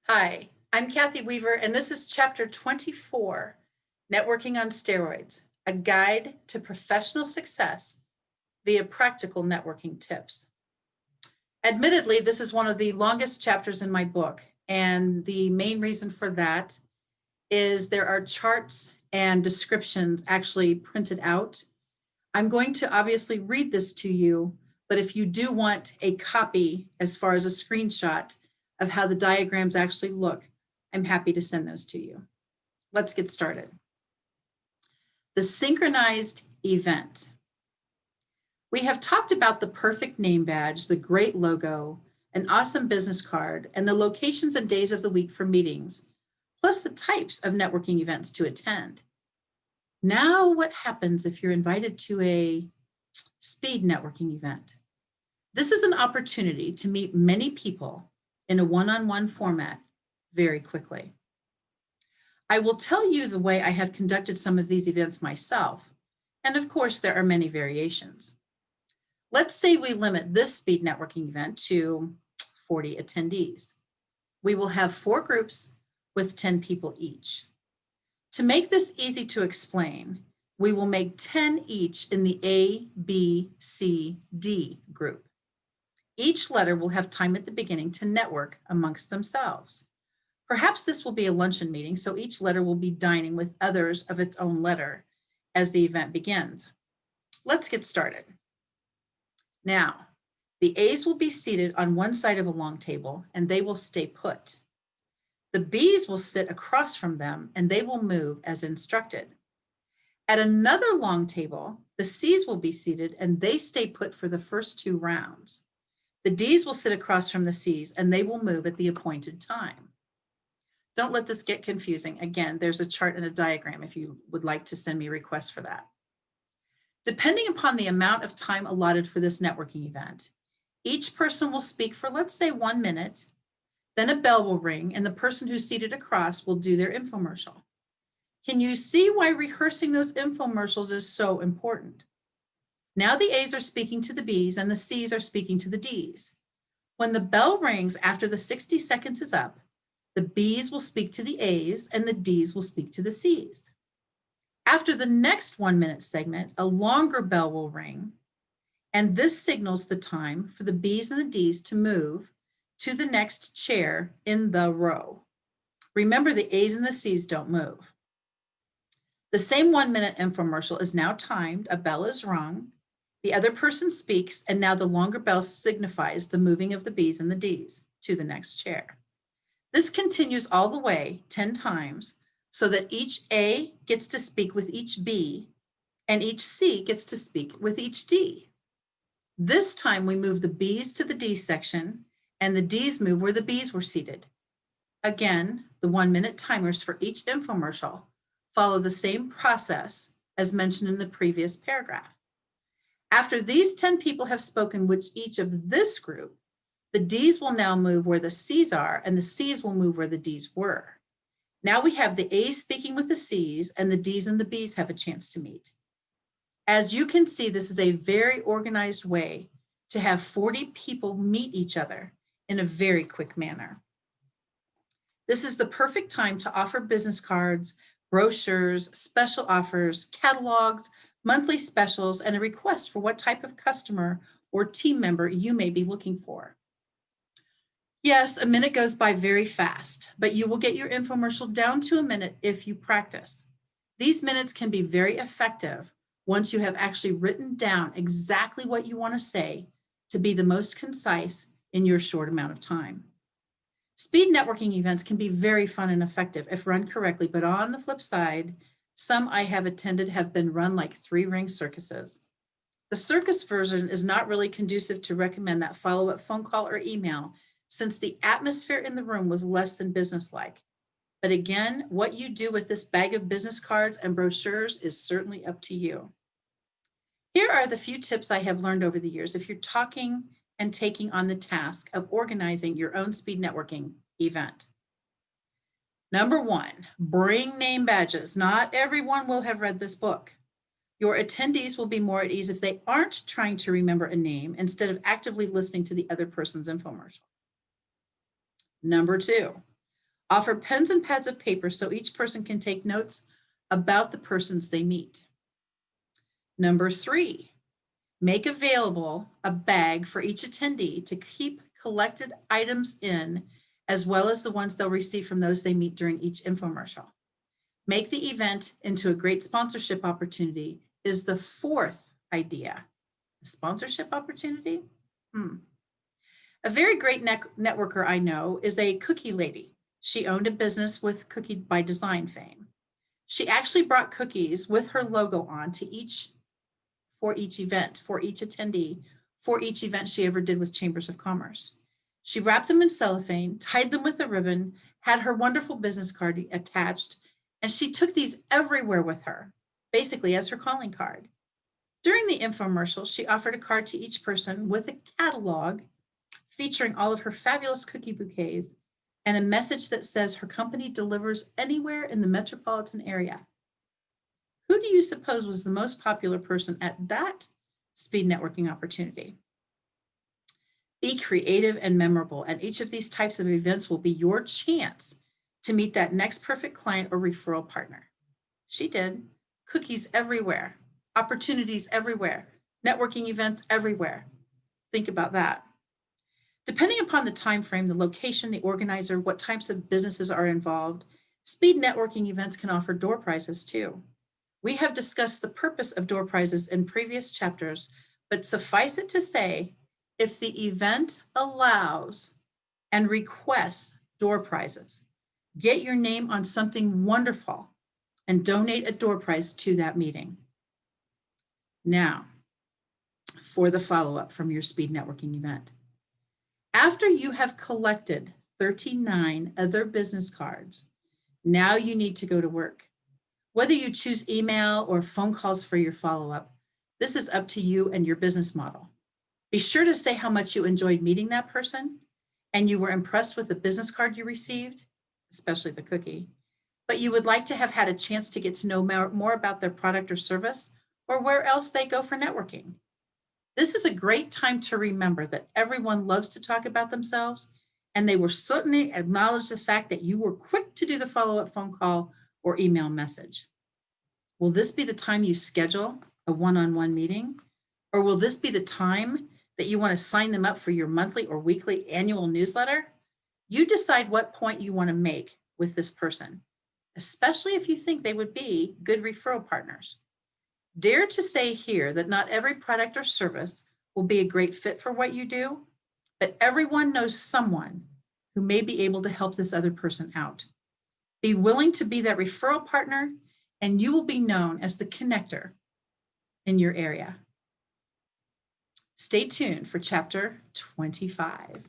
Hi, I'm Kathy Weaver, and this is Chapter 24, Networking on Steroids, a guide to professional success via practical networking tips. Admittedly, this is one of the longest chapters in my book, and the main reason for that is there are charts and descriptions actually printed out. I'm going to obviously read this to you, but if you do want a copy as far as a screenshot of how the diagrams actually look, I'm happy to send those to you. Let's get started. The synchronized event. We have talked about the perfect name badge, the great logo, an awesome business card, and the locations and days of the week for meetings, plus the types of networking events to attend. Now, what happens if you're invited to a speed networking event? This is an opportunity to meet many people in a one-on-one format very quickly. I will tell you the way I have conducted some of these events myself, and of course, there are many variations. Let's say we limit this speed networking event to 40 attendees. We will have 4 groups with 10 people each. To make this easy to explain, we will make 10 each in the A, B, C, D group. Each letter will have time at the beginning to network amongst themselves. Perhaps this will be a luncheon meeting, so each letter will be dining with others of its own letter as the event begins. Let's get started. Now, the A's will be seated on one side of a long table and they will stay put. The B's will sit across from them and they will move as instructed. At another long table, the C's will be seated and they stay put for the first 2 rounds. The D's will sit across from the C's and they will move at the appointed time. Don't let this get confusing. Again, there's a chart and a diagram if you would like to send me requests for that. Depending upon the amount of time allotted for this networking event, each person will speak for, let's say, 1 minute, then a bell will ring and the person who's seated across will do their infomercial. Can you see why rehearsing those infomercials is so important? Now the A's are speaking to the B's and the C's are speaking to the D's. When the bell rings after the 60 seconds is up, the B's will speak to the A's and the D's will speak to the C's. After the next 1 minute segment, a longer bell will ring, and this signals the time for the B's and the D's to move to the next chair in the row. Remember, the A's and the C's don't move. The same 1 minute infomercial is now timed, a bell is rung, the other person speaks, and now the longer bell signifies the moving of the B's and the D's to the next chair. This continues all the way 10 times so that each A gets to speak with each B and each C gets to speak with each D. This time we move the B's to the D section and the D's move where the B's were seated. Again, the 1 minute timers for each infomercial follow the same process as mentioned in the previous paragraph. After these 10 people have spoken with each of this group, the D's will now move where the C's are and the C's will move where the D's were. Now we have the A's speaking with the C's and the D's and the B's have a chance to meet. As you can see, this is a very organized way to have 40 people meet each other in a very quick manner. This is the perfect time to offer business cards, brochures, special offers, catalogs, monthly specials, and a request for what type of customer or team member you may be looking for. Yes, a minute goes by very fast, but you will get your infomercial down to a minute if you practice. These minutes can be very effective once you have actually written down exactly what you want to say to be the most concise in your short amount of time. Speed networking events can be very fun and effective if run correctly, but on the flip side, some I have attended have been run like 3-ring circuses. The circus version is not really conducive to recommend that follow-up phone call or email since the atmosphere in the room was less than businesslike. But again, what you do with this bag of business cards and brochures is certainly up to you. Here are the few tips I have learned over the years if you're talking and taking on the task of organizing your own speed networking event. Number 1, bring name badges. Not everyone will have read this book. Your attendees will be more at ease if they aren't trying to remember a name instead of actively listening to the other person's infomercial. Number 2, Offer pens and pads of paper so each person can take notes about the persons they meet. Number 3, make available a bag for each attendee to keep collected items in, as well as the ones they'll receive from those they meet during each infomercial. Make the event into a great sponsorship opportunity is the 4th idea. A sponsorship opportunity? A very great networker I know is a cookie lady. She owned a business with Cookie by Design fame. She actually brought cookies with her logo on to for each event, for each attendee, for each event she ever did with Chambers of Commerce. She wrapped them in cellophane, tied them with a ribbon, had her wonderful business card attached, and she took these everywhere with her, basically as her calling card. During the infomercial, she offered a card to each person with a catalog featuring all of her fabulous cookie bouquets and a message that says her company delivers anywhere in the metropolitan area. Who do you suppose was the most popular person at that speed networking opportunity? Be creative and memorable, and each of these types of events will be your chance to meet that next perfect client or referral partner. She did. Cookies everywhere, opportunities everywhere, networking events everywhere. Think about that. Depending upon the time frame, the location, the organizer, what types of businesses are involved, speed networking events can offer door prizes too. We have discussed the purpose of door prizes in previous chapters, but suffice it to say, if the event allows and requests door prizes, get your name on something wonderful and donate a door prize to that meeting. Now, for the follow-up from your speed networking event. After you have collected 39 other business cards, now you need to go to work. Whether you choose email or phone calls for your follow-up, this is up to you and your business model. Be sure to say how much you enjoyed meeting that person and you were impressed with the business card you received, especially the cookie, but you would like to have had a chance to get to know more about their product or service or where else they go for networking. This is a great time to remember that everyone loves to talk about themselves, and they will certainly acknowledge the fact that you were quick to do the follow-up phone call or email message. Will this be the time you schedule a one-on-one meeting? Or will this be the time that you want to sign them up for your monthly or weekly annual newsletter? You decide what point you want to make with this person, especially if you think they would be good referral partners. Dare to say here that not every product or service will be a great fit for what you do, but everyone knows someone who may be able to help this other person out. Be willing to be that referral partner, and you will be known as the connector in your area. Stay tuned for chapter 25.